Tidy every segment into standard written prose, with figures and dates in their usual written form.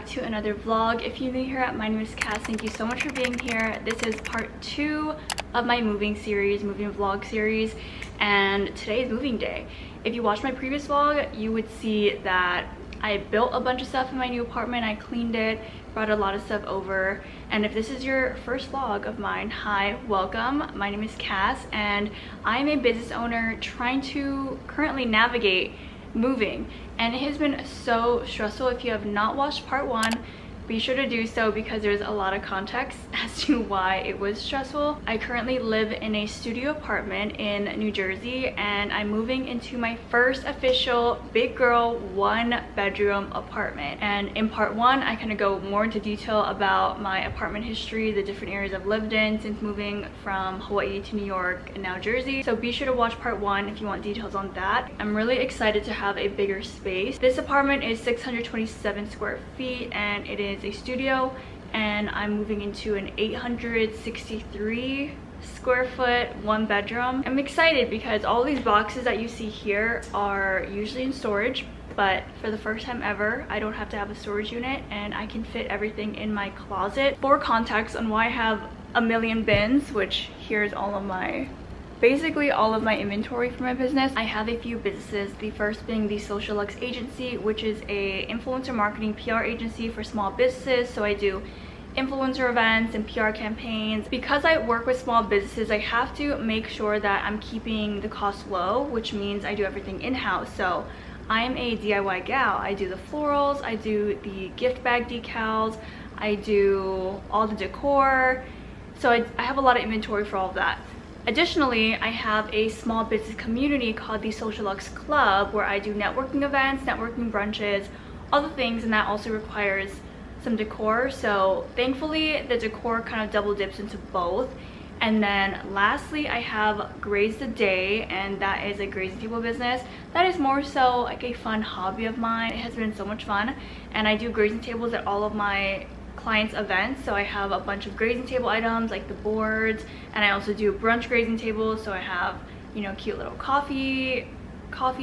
back to another vlog. If you're new here, my name is Cass. Thank you so much for being here. This is part 2 of my moving vlog series, and today is moving day. If you watched my previous vlog, you would see that I built a bunch of stuff in my new apartment. I cleaned it, brought a lot of stuff over, and if this is your first vlog of mine, hi, welcome. My name is Cass, and I'm a business owner trying to currently navigate moving, and it has been so stressful. If you have not watched part 1, be sure to do so because there's a lot of context as to why it was stressful. I currently live in a studio apartment in New Jersey, and I'm moving into my first official big girl 1-bedroom apartment. And in part 1, I kind of go more into detail about my apartment history, the different areas I've lived in since moving from Hawaii to New York and now Jersey. So be sure to watch part 1 if you want details on that. I'm really excited to have a bigger space. This apartment is 627 square feet and it is a studio, and I'm moving into an 863 square foot 1-bedroom. I'm excited because all these boxes that you see here are usually in storage, but for the first time ever, I don't have to have a storage unit and I can fit everything in my closet. For context on why I have a million bins, which here's all of my basically all of my inventory for my business. I have a few businesses, the first being the Social LUXE agency, which is a influencer marketing PR agency for small businesses. So I do influencer events and PR campaigns. Because I work with small businesses, I have to make sure that I'm keeping the cost low, which means I do everything in-house. So I'm a DIY gal. I do the florals, I do the gift bag decals, I do all the decor. So I have a lot of inventory for all of that. Additionally, I have a small business community called the Social LUXE Club, where I do networking events, networking brunches, all the things, and that also requires some decor. So thankfully, the decor kind of double dips into both. And then lastly, I have GRAZE the Day, and that is a grazing table business. That is more so like a fun hobby of mine. It has been so much fun, and I do grazing tables at all of my clients' events. So I have a bunch of grazing table items like the boards, and I also do brunch grazing tables. So I have, you know, cute little coffee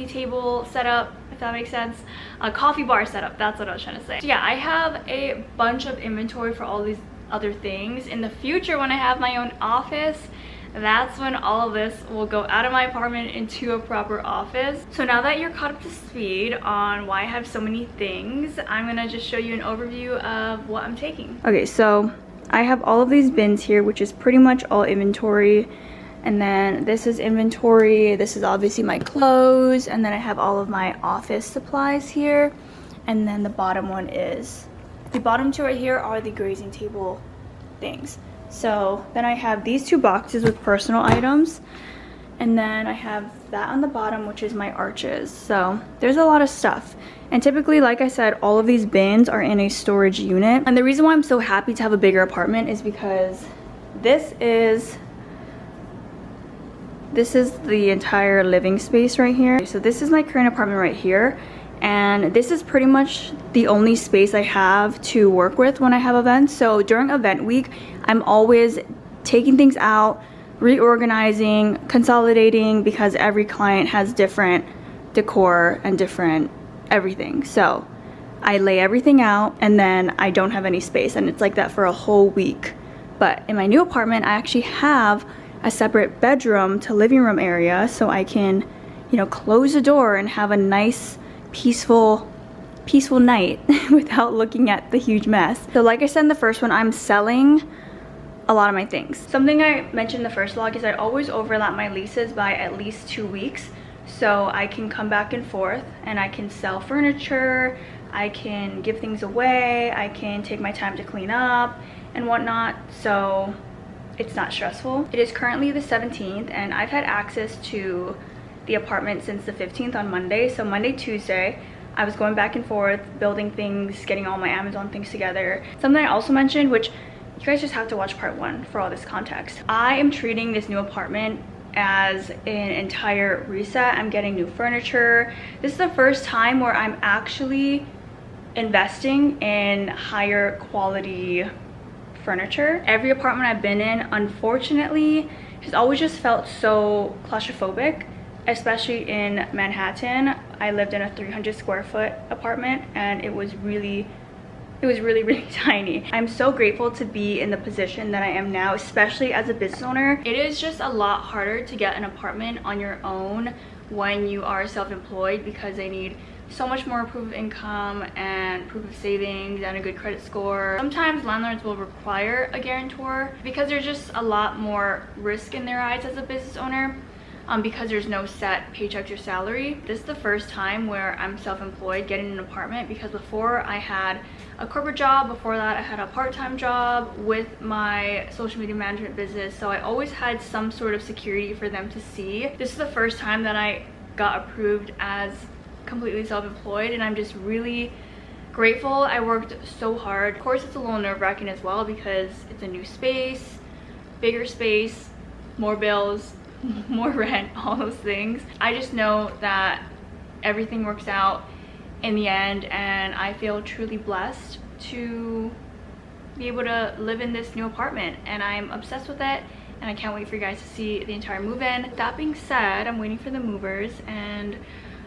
table setup, if that makes sense, a coffee bar setup, that's what I was trying to say. So yeah, I have a bunch of inventory for all these other things. In the future, when I have my own office, that's when all of this will go out of my apartment into a proper office. So now that you're caught up to speed on why I have so many things, I'm gonna just show you an overview of what I'm taking. Okay, so I have all of these bins here, which is pretty much all inventory. And then this is inventory. This is obviously my clothes. And then I have all of my office supplies here. And then the bottom one is, the bottom two right here are the grazing table things. So then I have these 2 boxes with personal items, and then I have that on the bottom, which is my arches. So there's a lot of stuff, and typically, like I said, all of these bins are in a storage unit. And the reason why I'm so happy to have a bigger apartment is because this is the entire living space right here. So this is my current apartment right here, and this is pretty much the only space I have to work with when I have events. So during event week, I'm always taking things out, reorganizing, consolidating, because every client has different decor and different everything. So I lay everything out, and then I don't have any space, and it's like that for a whole week. But in my new apartment, I actually have a separate bedroom to living room area, so I can, you know, close the door and have a nice peaceful night without looking at the huge mess. So like I said in the first one, I'm selling a lot of my things. Something I mentioned in the first vlog is I always overlap my leases by at least 2 weeks, so I can come back and forth and I can sell furniture, I can give things away, I can take my time to clean up and whatnot, so it's not stressful. It is currently the 17th, and I've had access to the apartment since the 15th on Monday. So Monday, Tuesday, I was going back and forth, building things, getting all my Amazon things together. Something I also mentioned, which you guys just have to watch part 1 for all this context. I am treating this new apartment as an entire reset. I'm getting new furniture. This is the first time where I'm actually investing in higher quality furniture. Every apartment I've been in, unfortunately, has always just felt so claustrophobic, especially in Manhattan. I lived in a 300 square foot apartment, and it was really It was really, really tiny. I'm so grateful to be in the position that I am now, especially as a business owner. It is just a lot harder to get an apartment on your own when you are self-employed because they need so much more proof of income and proof of savings and a good credit score. Sometimes landlords will require a guarantor because there's just a lot more risk in their eyes as a business owner. Because there's no set paycheck or salary. This is the first time where I'm self-employed getting an apartment, because before I had a corporate job, before that I had a part-time job with my social media management business, so I always had some sort of security for them to see. This is the first time that I got approved as completely self-employed, and I'm just really grateful. I worked so hard. Of course, it's a little nerve-wracking as well because it's a new space, bigger space, more bills, more rent, all those things. I just know that everything works out in the end, and I feel truly blessed to be able to live in this new apartment, and I'm obsessed with it, and I can't wait for you guys to see the entire move-in. That being said, I'm waiting for the movers, and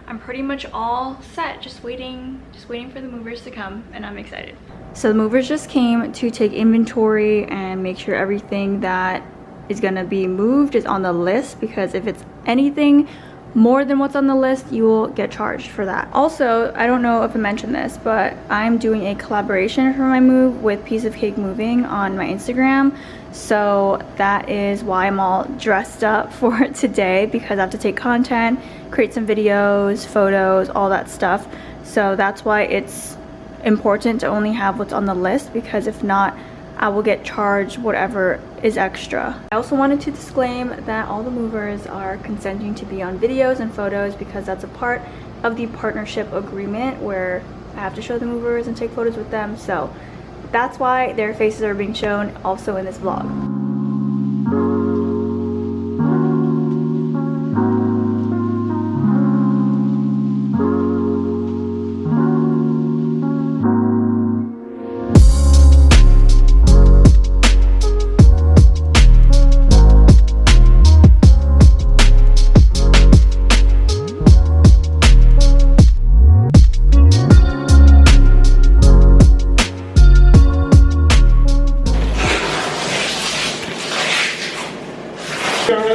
I'm pretty much all set, just waiting for the movers to come, and I'm excited. So the movers just came to take inventory and make sure everything that is gonna be moved is on the list, because if it's anything more than what's on the list, you will get charged for that. Also, I don't know if I mentioned this, but I'm doing a collaboration for my move with Piece of Cake Moving on my Instagram. So that is why I'm all dressed up for today, because I have to take content, create some videos, photos, all that stuff. So that's why it's important to only have what's on the list, because if not, I will get charged whatever is extra. I also wanted to disclaim that all the movers are consenting to be on videos and photos, because that's a part of the partnership agreement where I have to show the movers and take photos with them. So that's why their faces are being shown also in this vlog.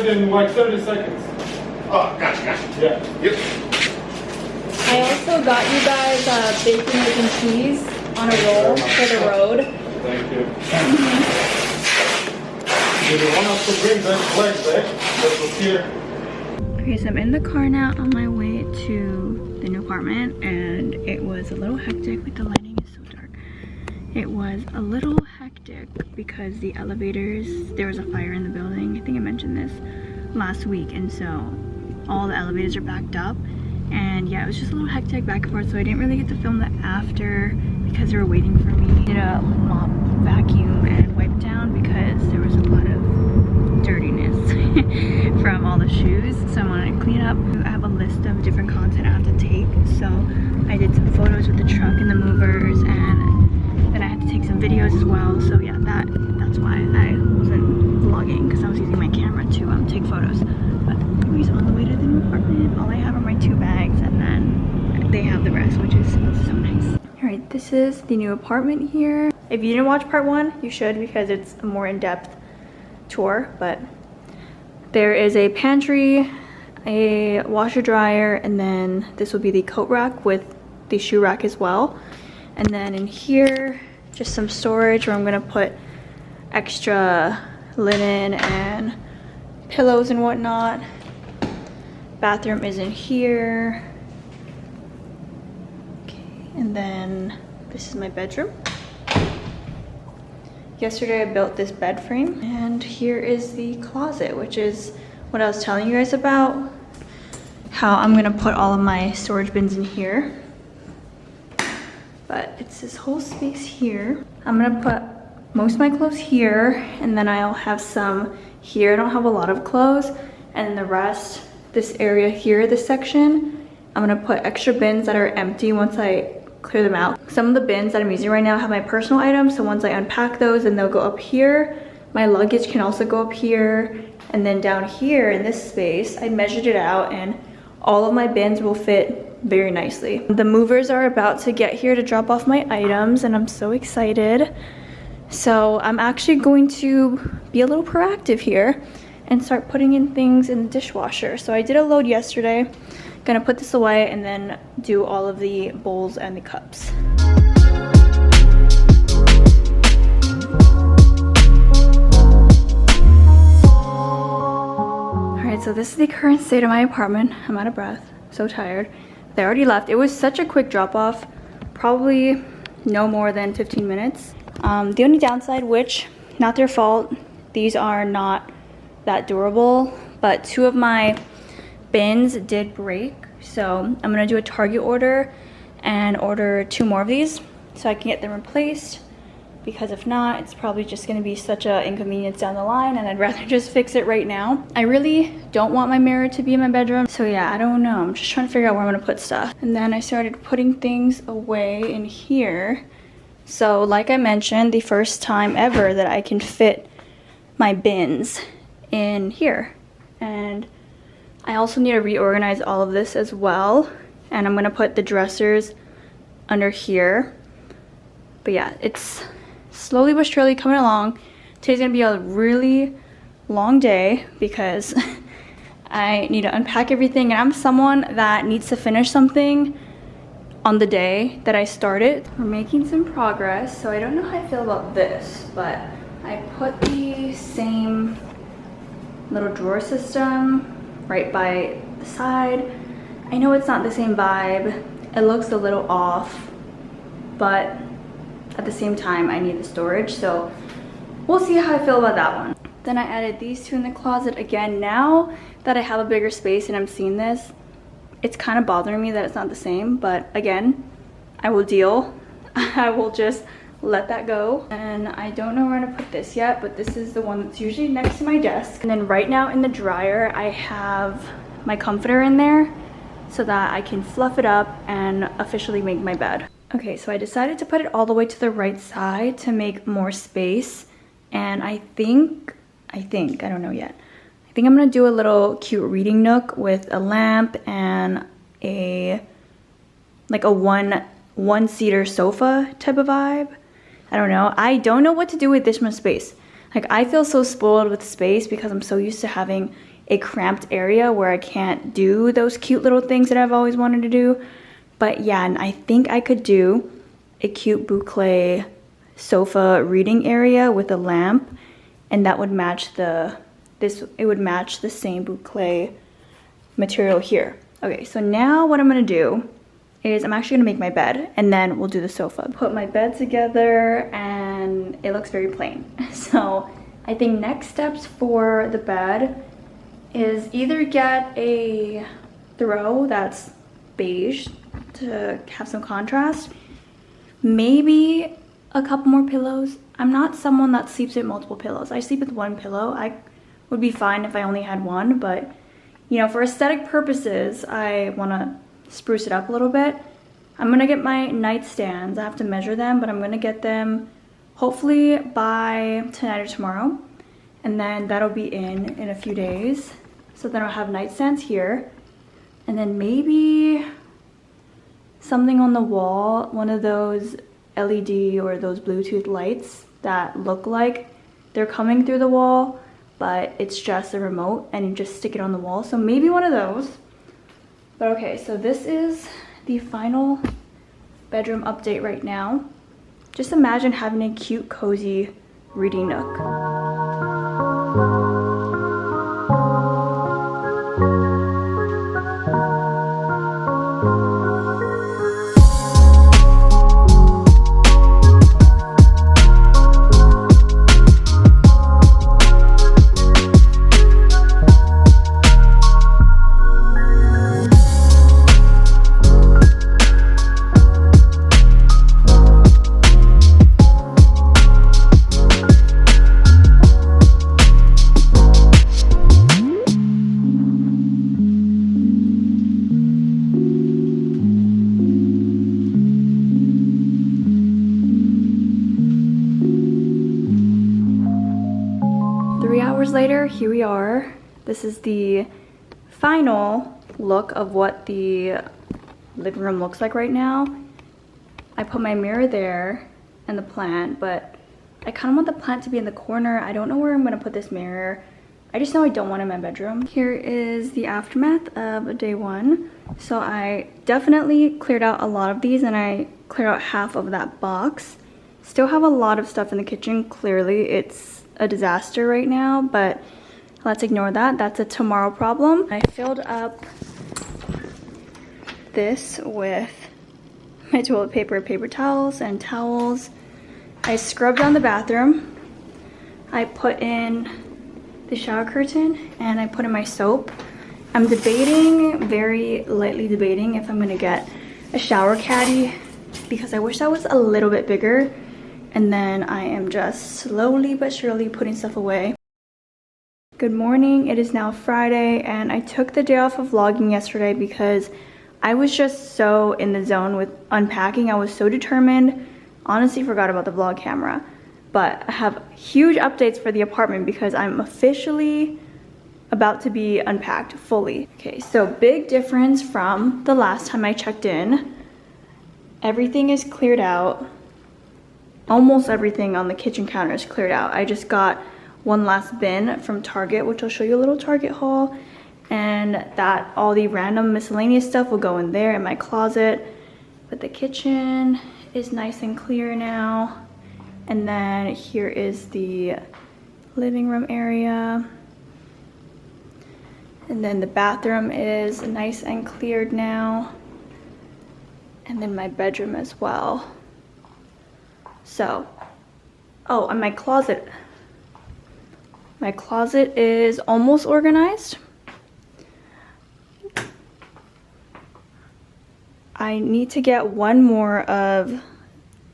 In like 30 seconds. Oh, gotcha. Yeah. Yep. I also got you guys bacon, egg, and cheese on a roll for the road. Thank you. Do you want us to bring that leg back? That was here. Okay, so I'm in the car now on my way to the new apartment, and it was a little hectic. Like, the lighting is so dark. It was a little hectic because the elevators, there was a fire in the building. I think I mentioned this last week, and so all the elevators are backed up, and yeah, it was just a little hectic back and forth, so I didn't really get to film that after because they were waiting for me. I did a mop, vacuum, and wipe down because there was a lot of dirtiness from all the shoes, so I wanted to clean up. I have a list of different content I have to take, so I did some photos with the truck and the movers, and then I had to take some videos as well. So yeah, that's why I wasn't vlogging, because I was using my camera to take photos. But anyways, on the way to the new apartment, all I have are my 2 bags, and then they have the rest, which is so nice. All right, this is the new apartment here. If you didn't watch part 1, you should, because it's a more in-depth tour. But there is a pantry, a washer dryer, and then this will be the coat rack with the shoe rack as well. And then in here, just some storage where I'm gonna put extra linen and pillows and whatnot. Bathroom is in here. Okay, and then this is my bedroom. Yesterday I built this bed frame, and here is the closet, which is what I was telling you guys about, how I'm gonna put all of my storage bins in here. But it's this whole space here. I'm gonna put most of my clothes here, and then I'll have some here. I don't have a lot of clothes, and the rest, this area here, this section, I'm gonna put extra bins that are empty once I clear them out. Some of the bins that I'm using right now have my personal items, so once I unpack those, then they'll go up here. My luggage can also go up here, and then down here in this space, I measured it out, and all of my bins will fit very nicely. The movers are about to get here to drop off my items, and I'm so excited. So I'm actually going to be a little proactive here and start putting in things in the dishwasher. So I did a load yesterday. Gonna put this away and then do all of the bowls and the cups. Alright, so this is the current state of my apartment. I'm out of breath, so tired. They already left. It was such a quick drop off, probably no more than 15 minutes. The only downside, which not their fault, these are not that durable, but 2 of my bins did break, so I'm gonna do a Target order and order 2 more of these so I can get them replaced, because if not, it's probably just gonna be such an inconvenience down the line, and I'd rather just fix it right now. I really don't want my mirror to be in my bedroom, so yeah, I don't know. I'm just trying to figure out where I'm gonna put stuff. And then I started putting things away in here. So like I mentioned, the first time ever that I can fit my bins in here. And I also need to reorganize all of this as well. And I'm gonna put the dressers under here. But yeah, it's slowly but surely coming along. Today's gonna be a really long day because I need to unpack everything, and I'm someone that needs to finish something on the day that I started. We're making some progress, so I don't know how I feel about this, but I put the same little drawer system right by the side. I know it's not the same vibe. It looks a little off, but at the same time, I need the storage, so we'll see how I feel about that one. Then I added these 2 in the closet again. Now that I have a bigger space and I'm seeing this, it's kind of bothering me that it's not the same, but again, I will deal. I will just let that go. And I don't know where I'm gonna put this yet, but this is the one that's usually next to my desk. And then right now in the dryer, I have my comforter in there so that I can fluff it up and officially make my bed. Okay, so I decided to put it all the way to the right side to make more space. And I think, I don't know yet. I think I'm gonna do a little cute reading nook with a lamp and a one-seater sofa type of vibe. I don't know. I don't know what to do with this much space. Like, I feel so spoiled with space because I'm so used to having a cramped area where I can't do those cute little things that I've always wanted to do. But yeah, and I think I could do a cute boucle sofa reading area with a lamp, and that would match it would match the same boucle material here. Okay, so now what I'm gonna do is I'm actually gonna make my bed, and then we'll do the sofa. Put my bed together, and it looks very plain. So I think next steps for the bed is either get a throw that's beige to have some contrast, maybe a couple more pillows. I'm not someone that sleeps with multiple pillows. I sleep with 1 pillow. I would be fine if I only had 1, but you know, for aesthetic purposes, I want to spruce it up a little bit. I'm gonna get my nightstands. I have to measure them, but I'm gonna get them hopefully by tonight or tomorrow, and then that'll be in a few days. So then I'll have nightstands here, and then maybe something on the wall, one of those LED or those Bluetooth lights that look like they're coming through the wall, but it's just a remote and you just stick it on the wall. So maybe one of those. But okay, so this is the final bedroom update right now. Just imagine having a cute, cozy reading nook. 3 hours later, here we are. This is the final look of what the living room looks like right now. I put my mirror there and the plant, but I kind of want the plant to be in the corner. I don't know where I'm gonna put this mirror. I just know I don't want it in my bedroom. Here is the aftermath of day 1. So I definitely cleared out a lot of these, and I cleared out half of that box. Still have a lot of stuff in the kitchen. Clearly it's a disaster right now, but let's ignore that. That's a tomorrow problem. I filled up this with my toilet paper, paper towels, and towels. I scrubbed down the bathroom. I put in the shower curtain, and I put in my soap. I'm debating, very lightly debating, if I'm gonna get a shower caddy, because I wish that was a little bit bigger. And then I am just slowly but surely putting stuff away. Good morning, it is now Friday, and I took the day off of vlogging yesterday because I was just so in the zone with unpacking. I was so determined. Honestly forgot about the vlog camera. But I have huge updates for the apartment because I'm officially about to be unpacked fully. Okay, so big difference from the last time I checked in. Everything is cleared out. Almost everything on the kitchen counter is cleared out. I just got one last bin from Target, which I'll show you a little Target haul. And that all the random miscellaneous stuff will go in there in my closet. But the kitchen is nice and clear now. And then here is the living room area. And then the bathroom is nice and cleared now. And then my bedroom as well. So, oh, and my closet. My closet is almost organized. I need to get one more of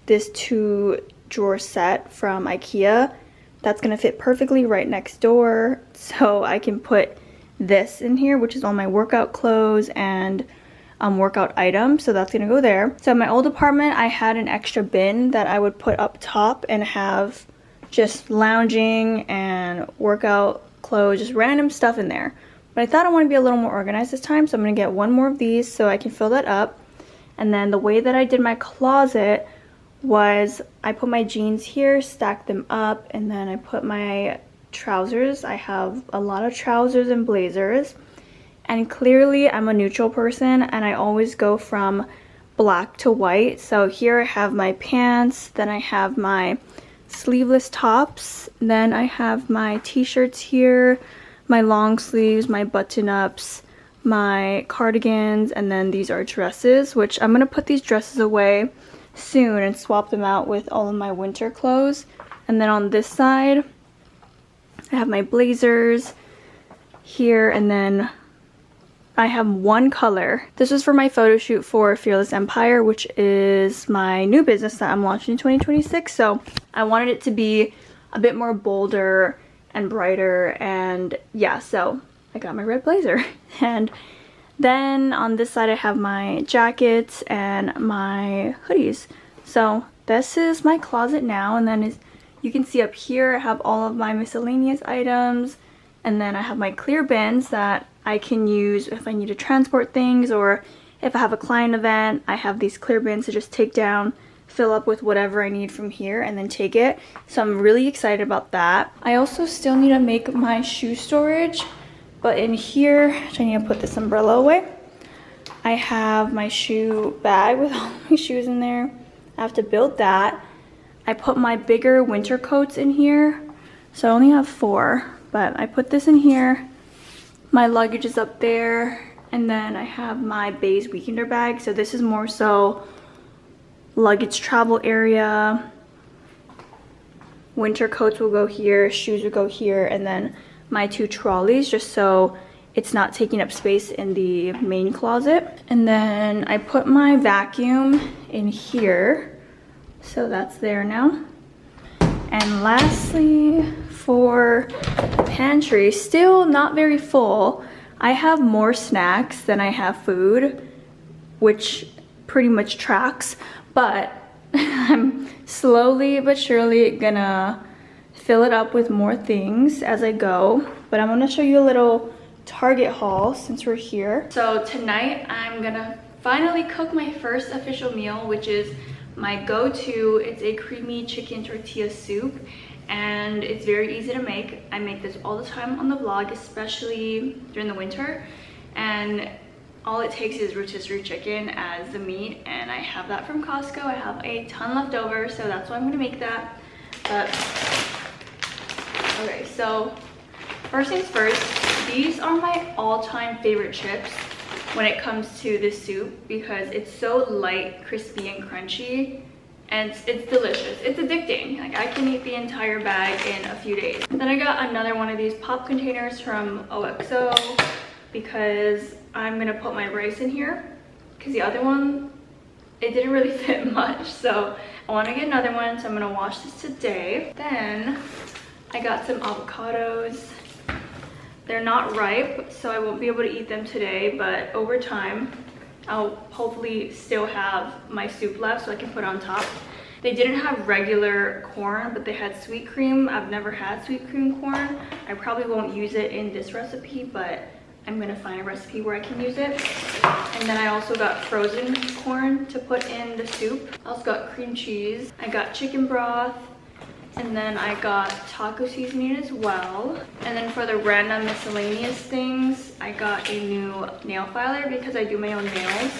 this 2-drawer set from IKEA. That's gonna fit perfectly right next door, so I can put this in here, which is all my workout clothes and workout items, so that's gonna go there. So in my old apartment, I had an extra bin that I would put up top and have just lounging and workout clothes, just random stuff in there. But I thought I want to be a little more organized this time, so I'm gonna get one more of these so I can fill that up. And then the way that I did my closet was I put my jeans here, stacked them up, and then I put my trousers. I have a lot of trousers and blazers. And clearly I'm a neutral person, and I always go from black to white. So here I have my pants, then I have my sleeveless tops, then I have my t-shirts here, my long sleeves, my button-ups, my cardigans, and then these are dresses, which I'm gonna put these dresses away soon and swap them out with all of my winter clothes. And then on this side I have my blazers here, and then I have one color. This was for my photo shoot for Fearless Empire, which is my new business that I'm launching in 2026. So I wanted it to be a bit more bolder and brighter, and yeah, so I got my red blazer. And then on this side I have my jackets and my hoodies. So this is my closet now, and then as you can see up here I have all of my miscellaneous items, and then I have my clear bins that I can use if I need to transport things, or if I have a client event. I have these clear bins to just take down, fill up with whatever I need from here, and then take it. So I'm really excited about that. I also still need to make my shoe storage, but in here, I need to put this umbrella away. I have my shoe bag with all my shoes in there. I have to build that. I put my bigger winter coats in here. So I only have 4, but I put this in here. My luggage is up there, and then I have my beige weekender bag. So this is more so luggage travel area. Winter coats will go here, shoes will go here, and then my 2 trolleys, just so it's not taking up space in the main closet. And then I put my vacuum in here, so that's there now. And lastly, for the pantry, still not very full. I have more snacks than I have food, which pretty much tracks, but I'm slowly but surely gonna fill it up with more things as I go. But I'm gonna show you a little Target haul since we're here. So tonight I'm gonna finally cooked my first official meal, which is my go-to. It's a creamy chicken tortilla soup, and it's very easy to make. I make this all the time on the vlog, especially during the winter, and all it takes is rotisserie chicken as the meat, and I have that from Costco. I have a ton left over, so that's why I'm gonna make that. But okay, so first things first, these are my all-time favorite chips when it comes to this soup because it's so light, crispy, and crunchy, and it's delicious. It's addicting. Like, I can eat the entire bag in a few days. Then I got another one of these pop containers from LUXE because I'm gonna put my rice in here because the other one, it didn't really fit much, so I want to get another one, so I'm gonna wash this today. Then I got some avocados. They're not ripe, so I won't be able to eat them today, but over time I'll hopefully still have my soup left so I can put on top. They didn't have regular corn, but they had sweet cream. I've never had sweet cream corn. I probably won't use it in this recipe, but I'm gonna find a recipe where I can use it. And then I also got frozen corn to put in the soup. I also got cream cheese. I got chicken broth. And then I got taco seasoning as well. And then for the random miscellaneous things, I got a new nail filer because I do my own nails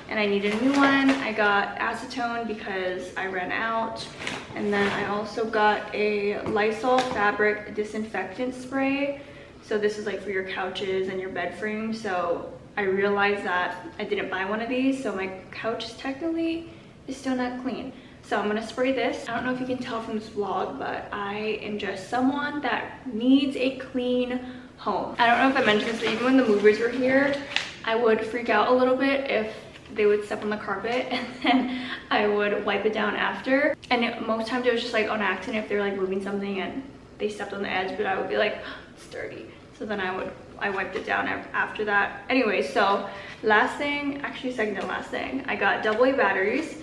and I needed a new one. I got acetone because I ran out. And then I also got a Lysol fabric disinfectant spray. So this is like for your couches and your bed frame. So I realized that I didn't buy one of these, so my couch is technically still not clean. So I'm gonna spray this. I don't know if you can tell from this vlog, but I am just someone that needs a clean home. I don't know if I mentioned this, but even when the movers were here, I would freak out a little bit if they would step on the carpet and then I would wipe it down after. And most times it was just like on accident if they were like moving something and they stepped on the edge, but I would be like, oh, it's dirty. So then I wiped it down after that. Anyway, so last thing, actually second to last thing, I got AA batteries.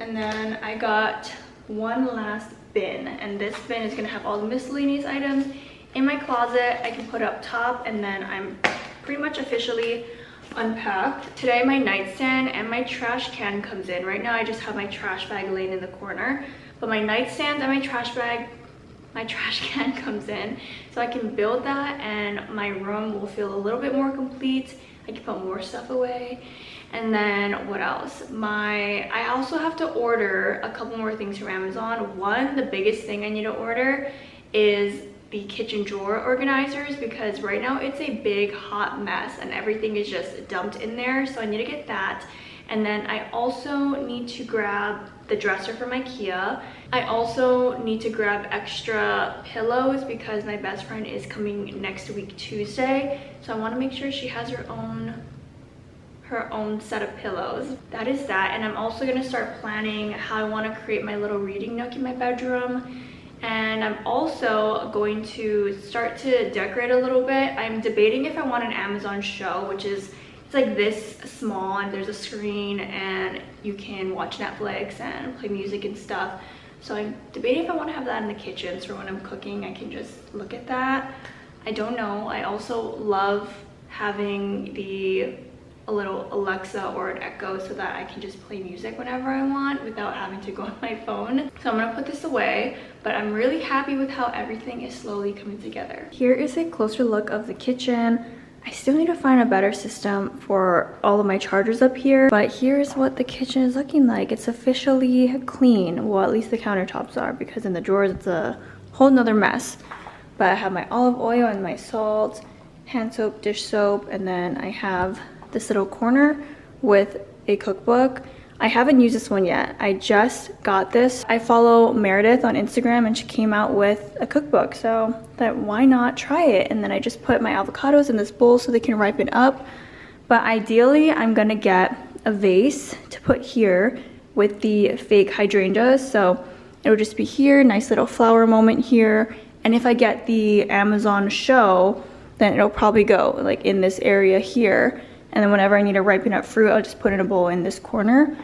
And then I got one last bin, and this bin is gonna have all the miscellaneous items in my closet. I can put up top, and then I'm pretty much officially unpacked. Today my nightstand and my trash can comes in. Right now I just have my trash bag laying in the corner, but my nightstand and my trash can comes in, so I can build that and my room will feel a little bit more complete. I can put more stuff away. And then what else? I also have to order a couple more things from Amazon. One, the biggest thing I need to order is the kitchen drawer organizers because right now it's a big hot mess and everything is just dumped in there. So I need to get that. And then I also need to grab the dresser from IKEA. I also need to grab extra pillows because my best friend is coming next week Tuesday. So I want to make sure she has her own set of pillows. That is that. And I'm also going to start planning how I want to create my little reading nook in my bedroom. And I'm also going to start to decorate a little bit. I'm debating if I want an Amazon show, which is, it's like this small and there's a screen and you can watch Netflix and play music and stuff. So I'm debating if I want to have that in the kitchen so when I'm cooking I can just look at that. I don't know. I also love having a little Alexa or an Echo so that I can just play music whenever I want without having to go on my phone. So I'm gonna put this away, but I'm really happy with how everything is slowly coming together. Here is a closer look of the kitchen. I still need to find a better system for all of my chargers up here, but here's what the kitchen is looking like. It's officially clean. Well, at least the countertops are, because in the drawers it's a whole nother mess. But I have my olive oil and my salt, hand soap, dish soap, and then I have this little corner with a cookbook. I haven't used this one yet. I just got this. I follow Meredith on Instagram and she came out with a cookbook, so that why not try it? And then I just put my avocados in this bowl so they can ripen up. But ideally I'm gonna get a vase to put here with the fake hydrangeas, so it'll just be here, nice little flower moment here. And if I get the Amazon show, then it'll probably go like in this area here. And then whenever I need to ripen up fruit, I'll just put in a bowl in this corner.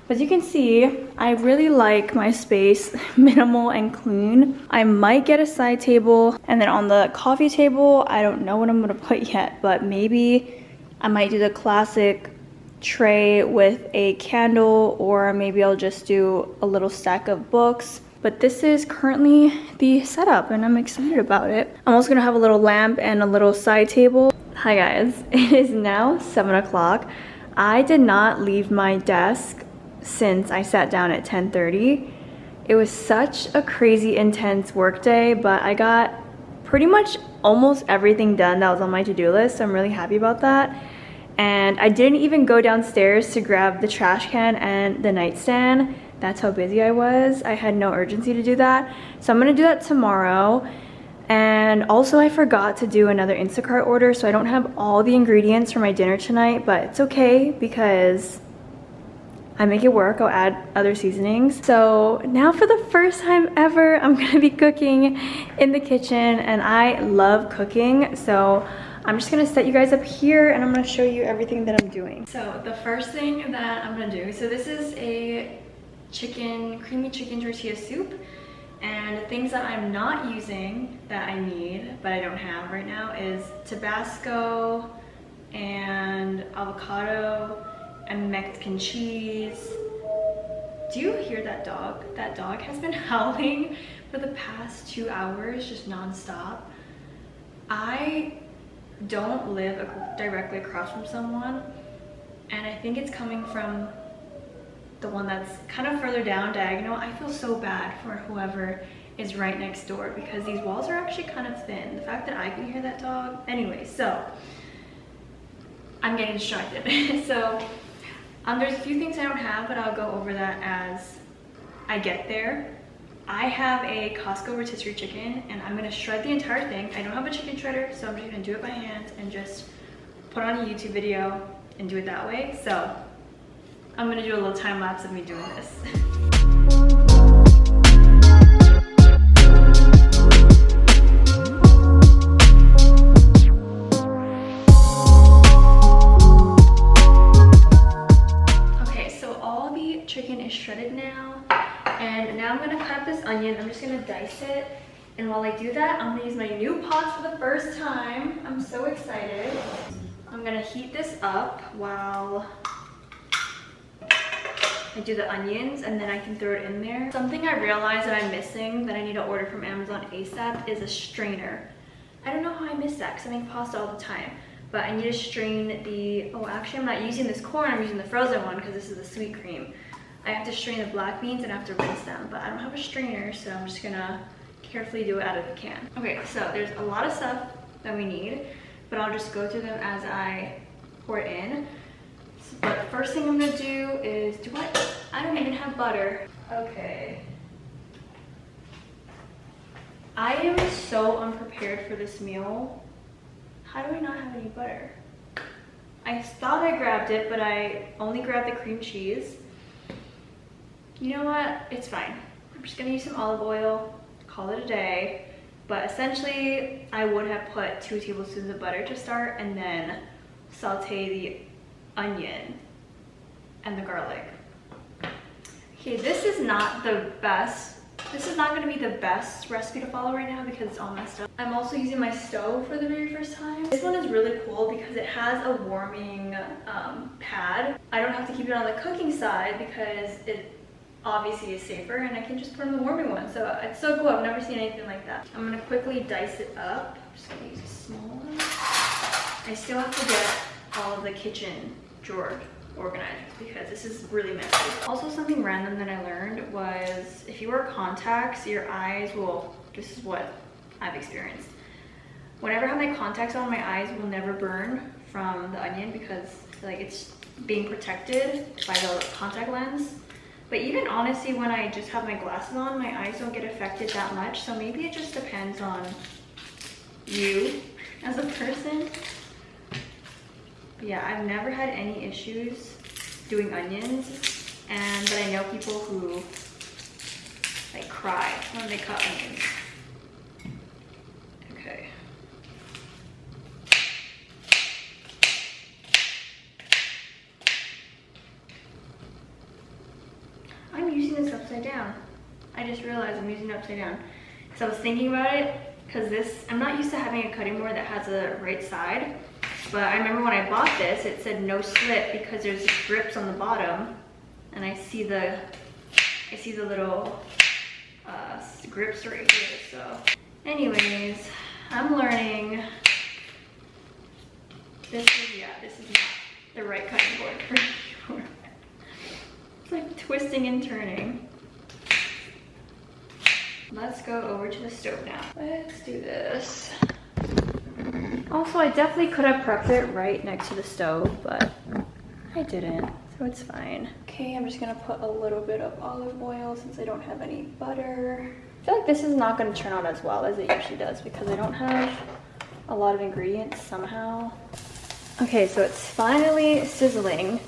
As you can see, I really like my space minimal and clean. I might get a side table, and then on the coffee table, I don't know what I'm gonna put yet, but maybe I might do the classic tray with a candle, or maybe I'll just do a little stack of books. But this is currently the setup and I'm excited about it. I'm also gonna have a little lamp and a little side table. Hi guys, it is now 7 o'clock. I did not leave my desk since I sat down at 10:30. It was such a crazy intense work day, but I got pretty much almost everything done that was on my to-do list, so I'm really happy about that. And I didn't even go downstairs to grab the trash can and the nightstand. That's how busy I was. I had no urgency to do that. So I'm gonna do that tomorrow. And also I forgot to do another Instacart order, so I don't have all the ingredients for my dinner tonight, but it's okay because I make it work. I'll add other seasonings. So now for the first time ever, I'm gonna be cooking in the kitchen, and I love cooking. So I'm just gonna set you guys up here and I'm gonna show you everything that I'm doing. So the first thing that I'm gonna do, so this is a creamy chicken tortilla soup. And the things that I'm not using that I need, but I don't have right now, is Tabasco and avocado and Mexican cheese. Do you hear that dog? That dog has been howling for the past 2 hours, just non-stop. I don't live directly across from someone, and I think it's coming from the one that's kind of further down diagonal. I feel so bad for whoever is right next door because these walls are actually kind of thin. The fact that I can hear that dog. Anyway, so I'm getting distracted. So there's a few things I don't have, but I'll go over that as I get there. I have a Costco rotisserie chicken and I'm gonna shred the entire thing. I don't have a chicken shredder, so I'm just gonna do it by hand and just put on a YouTube video and do it that way. So I'm gonna do a little time lapse of me doing this. Okay, so all the chicken is shredded now, and now I'm gonna cut up this onion. I'm just gonna dice it, and while I do that, I'm gonna use my new pot for the first time. I'm so excited. I'm gonna heat this up while I do the onions, and then I can throw it in there. Something I realized that I'm missing that I need to order from Amazon ASAP is a strainer. I don't know how I miss that because I make pasta all the time, but I need to strain the, oh actually I'm not using this corn, I'm using the frozen one because this is the sweet cream. I have to strain the black beans and I have to rinse them, but I don't have a strainer, so I'm just gonna carefully do it out of the can. Okay, so there's a lot of stuff that we need, but I'll just go through them as I pour it in. But the first thing I'm gonna do is, I don't even have butter. Okay. I am so unprepared for this meal. How do I not have any butter? I thought I grabbed it, but I only grabbed the cream cheese. You know what? It's fine. I'm just gonna use some olive oil, call it a day. But essentially, I would have put 2 tablespoons of butter to start and then saute the onion and the garlic. Okay, this is not the best. This is not going to be the best recipe to follow right now because it's all messed up. I'm also using my stove for the very first time. This one is really cool because it has a warming pad. I don't have to keep it on the cooking side because it obviously is safer, and I can just put on the warming one. So it's so cool. I've never seen anything like that. I'm going to quickly dice it up. I'm just going to use a small one. I still have to get all of the kitchen drawer organized because this is really messy. Also, something random that I learned was if you wear contacts, your eyes will, this is what I've experienced. Whenever I have my contacts on, my eyes will never burn from the onion because like it's being protected by the contact lens. But even honestly, when I just have my glasses on, my eyes don't get affected that much. So maybe it just depends on you as a person. Yeah, I've never had any issues doing onions, but I know people who like cry when they cut onions. Okay. I'm using this upside down. I just realized I'm using it upside down. So I was thinking about it, because I'm not used to having a cutting board that has a right side. But I remember when I bought this, it said no slip because there's grips on the bottom, and I see the little grips right here. So, anyways, I'm learning. This is not the right cutting board for sure. It's like twisting and turning. Let's go over to the stove now. Let's do this. Also, I definitely could have prepped it right next to the stove, but I didn't, so it's fine. Okay, I'm just gonna put a little bit of olive oil since I don't have any butter. I feel like this is not gonna turn out as well as it usually does because I don't have a lot of ingredients somehow. Okay, so it's finally sizzling.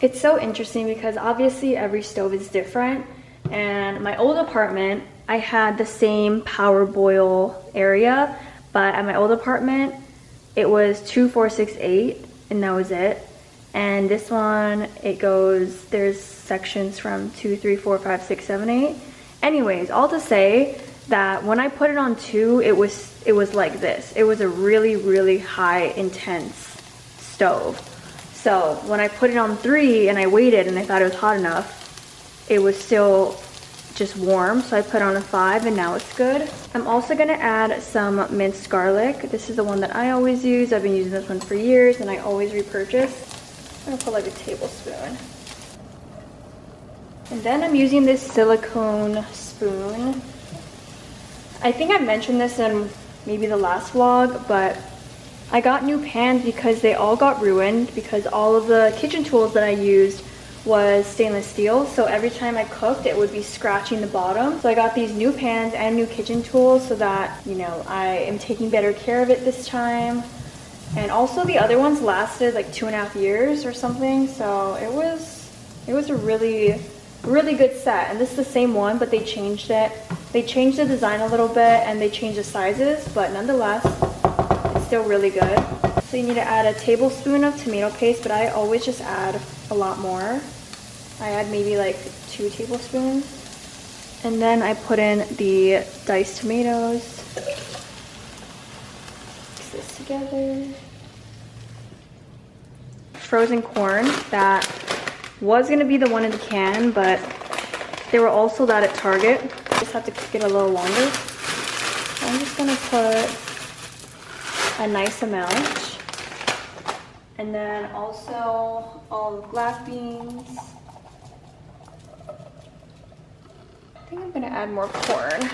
It's so interesting because obviously every stove is different, and my old apartment, I had the same power boil area, but at my old apartment, it was 2, 4, 6, 8, and that was it. And this one, it goes, there's sections from 2, 3, 4, 5, 6, 7, 8. Anyways, all to say that when I put it on 2, it was like this. It was a really, really high, intense stove. So when I put it on 3 and I waited and I thought it was hot enough, it was still just warm, so I put on a 5 and now it's good. I'm also gonna add some minced garlic. This is the one that I always use. I've been using this one for years and I always repurchase. I'm gonna put like a tablespoon. And then I'm using this silicone spoon. I think I mentioned this in maybe the last vlog, but I got new pans because they all got ruined because all of the kitchen tools that I used was stainless steel, so every time I cooked it would be scratching the bottom. So I got these new pans and new kitchen tools so that, you know, I am taking better care of it this time. And also the other ones lasted like 2.5 years or something, so it was a really good set. And this is the same one, but they changed it. They changed the design a little bit and they changed the sizes, but nonetheless it's still really good. So you need to add a tablespoon of tomato paste, but I always just add a lot more. I add maybe like 2 tablespoons. And then I put in the diced tomatoes. Mix this together. Frozen corn that was gonna be the one in the can, but they were all sold out at Target. I just have to cook it a little longer. So I'm just gonna put a nice amount. And then also all the black beans. I think I'm gonna add more corn.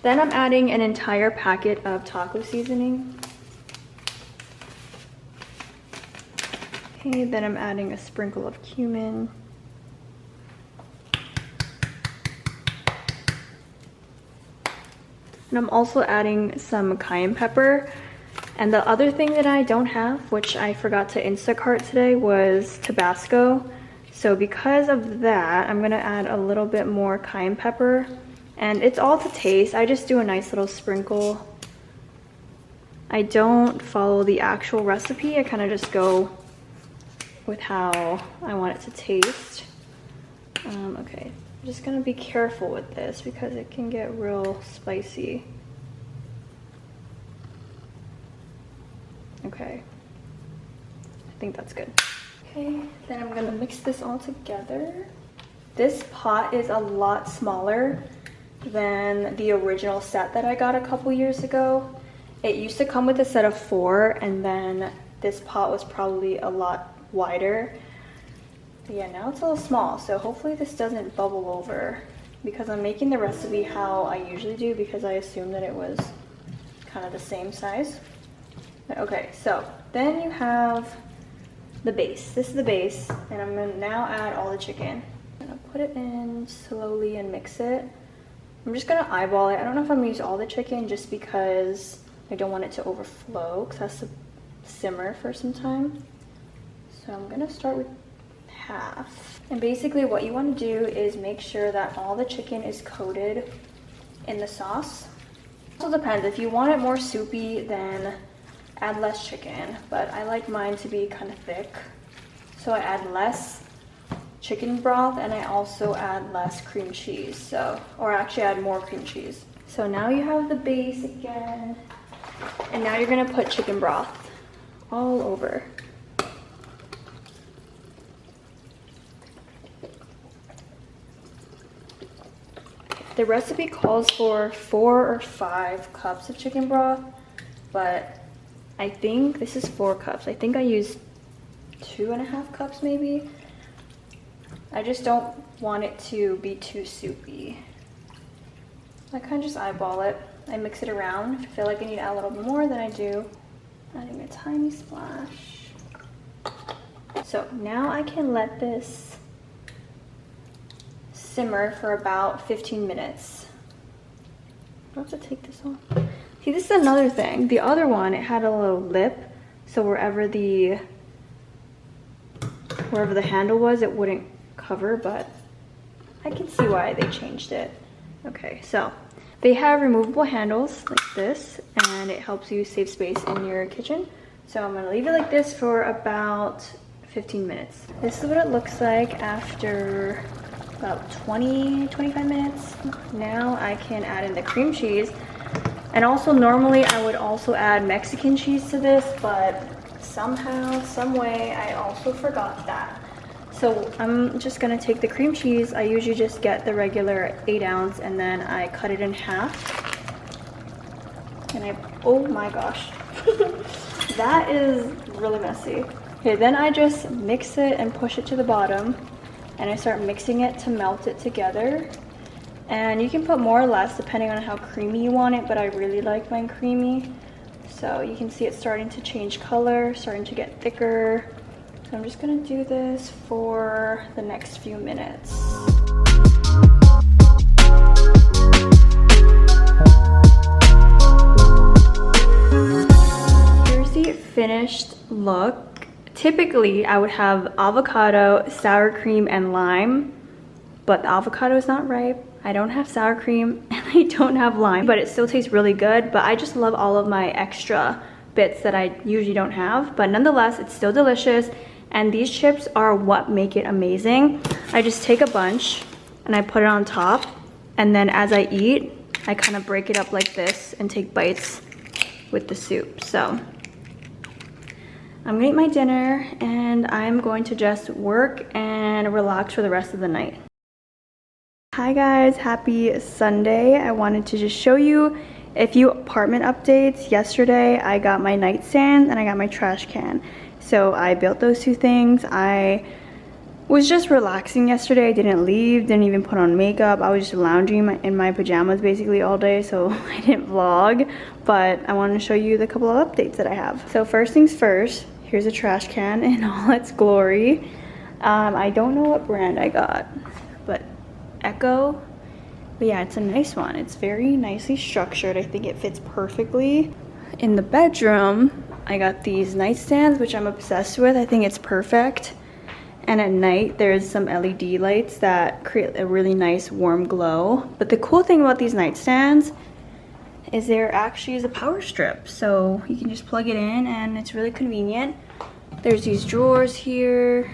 Then I'm adding an entire packet of taco seasoning. Okay, then I'm adding a sprinkle of cumin. And I'm also adding some cayenne pepper. And the other thing that I don't have, which I forgot to Instacart today, was Tabasco. So because of that, I'm gonna add a little bit more cayenne pepper. And it's all to taste. I just do a nice little sprinkle. I don't follow the actual recipe. I kind of just go with how I want it to taste. Okay, I'm just gonna be careful with this because it can get real spicy. Okay, I think that's good. Okay, then I'm gonna mix this all together. This pot is a lot smaller than the original set that I got a couple years ago. It used to come with a set of 4, and then this pot was probably a lot wider. But yeah, now it's a little small, so hopefully this doesn't bubble over because I'm making the recipe how I usually do because I assumed that it was kind of the same size. Okay, so then you have the base. This is the base, and I'm gonna now add all the chicken. I'm gonna put it in slowly and mix it. I'm just gonna eyeball it. I don't know if I'm gonna use all the chicken just because I don't want it to overflow because it has to simmer for some time. So I'm gonna start with half. And basically what you want to do is make sure that all the chicken is coated in the sauce. It also depends. If you want it more soupy, then add less chicken, but I like mine to be kind of thick. So I add less chicken broth and I also add less cream cheese. So, or actually add more cream cheese. So now you have the base again. And now you're gonna put chicken broth all over. The recipe calls for 4 or 5 cups of chicken broth, but I think this is 4 cups. I think I used 2.5 cups maybe. I just don't want it to be too soupy. I kind of just eyeball it. I mix it around. If I feel like I need to add a little bit more, then I do. Adding a tiny splash. So now I can let this simmer for about 15 minutes. I have to take this off. See, this is another thing. The other one, it had a little lip, so wherever the handle was, it wouldn't cover, but I can see why they changed it. Okay, so they have removable handles like this, and it helps you save space in your kitchen. So I'm gonna leave it like this for about 15 minutes. This is what it looks like after about 20-25 minutes. Now I can add in the cream cheese. And also normally I would also add Mexican cheese to this, but somehow, some way, I also forgot that. So I'm just gonna take the cream cheese. I usually just get the regular 8 ounce and then I cut it in half. And oh my gosh, that is really messy. Okay, then I just mix it and push it to the bottom, and I start mixing it to melt it together. And you can put more or less depending on how creamy you want it, but I really like mine creamy. So you can see it's starting to change color, starting to get thicker. So I'm just gonna do this for the next few minutes. Here's the finished look. Typically, I would have avocado, sour cream, and lime, but the avocado is not ripe. I don't have sour cream and I don't have lime, but it still tastes really good. But I just love all of my extra bits that I usually don't have. But nonetheless, it's still delicious. And these chips are what make it amazing. I just take a bunch and I put it on top. And then as I eat, I kind of break it up like this and take bites with the soup. So I'm gonna eat my dinner and I'm going to just work and relax for the rest of the night. Hi guys, happy Sunday. I wanted to just show you a few apartment updates. Yesterday I got my nightstand and I got my trash can. So I built those 2 things. I was just relaxing yesterday. I didn't leave, didn't even put on makeup. I was just lounging in my pajamas basically all day, so I didn't vlog. But I wanted to show you the couple of updates that I have. So first things first, here's a trash can in all its glory. I don't know what brand I got, but Echo. But yeah, it's a nice one. It's very nicely structured. I think it fits perfectly. In the bedroom, I got these nightstands, which I'm obsessed with. I think it's perfect. And at night, there's some LED lights that create a really nice warm glow. But the cool thing about these nightstands is there actually is a power strip. So you can just plug it in and it's really convenient. There's these drawers here.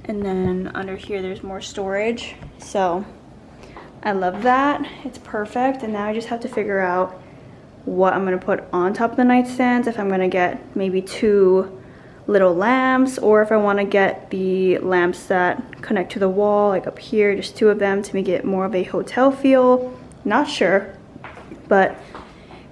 And then under here, there's more storage. So I love that. It's perfect. And now I just have to figure out what I'm gonna put on top of the nightstands. If I'm gonna get maybe 2 little lamps, or if I wanna get the lamps that connect to the wall, like up here, just 2 of them to make it more of a hotel feel. Not sure. But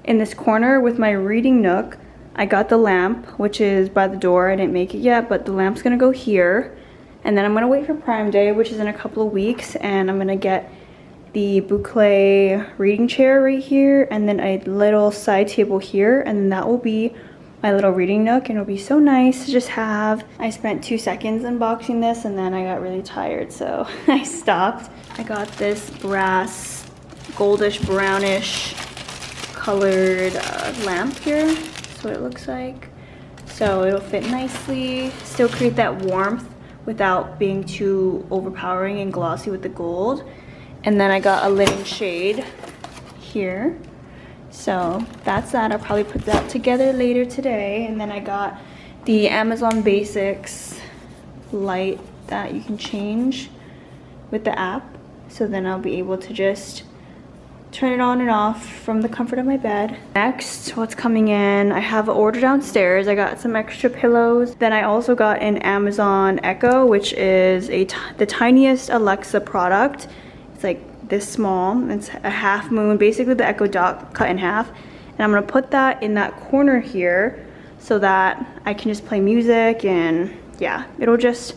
in this corner with my reading nook, I got the lamp, which is by the door. I didn't make it yet, but the lamp's gonna go here. And then I'm gonna wait for Prime Day, which is in a couple of weeks, and I'm gonna get the boucle reading chair right here, and then a little side table here, and then that will be my little reading nook, and it'll be so nice to just have. I spent 2 seconds unboxing this, and then I got really tired, so I stopped. I got this brass, goldish, brownish colored lamp here. That's what it looks like. So it'll fit nicely, still create that warmth without being too overpowering and glossy with the gold. And then I got a linen shade here. So that's that. I'll probably put that together later today. And then I got the Amazon Basics light that you can change with the app. So then I'll be able to just turn it on and off from the comfort of my bed. Next, what's coming in, I have an order downstairs. I got some extra pillows. Then I also got an Amazon Echo, which is the tiniest Alexa product. It's like this small. It's a half moon, basically the Echo Dot cut in half. And I'm gonna put that in that corner here so that I can just play music, and yeah, it'll just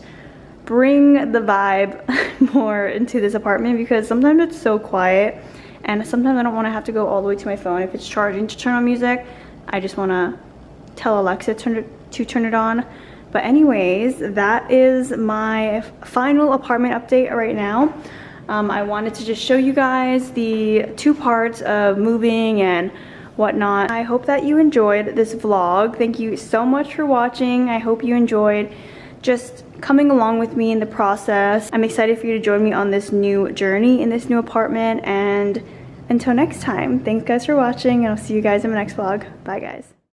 bring the vibe more into this apartment, because sometimes it's so quiet and sometimes I don't want to have to go all the way to my phone if it's charging to turn on music. I just want to tell Alexa to turn it on. But anyways, that is my final apartment update right now. I wanted to just show you guys the 2 parts of moving and whatnot. I hope that you enjoyed this vlog. Thank you so much for watching. I hope you enjoyed just coming along with me in the process. I'm excited for you to join me on this new journey in this new apartment, and until next time, thanks guys for watching, and I'll see you guys in my next vlog. Bye guys.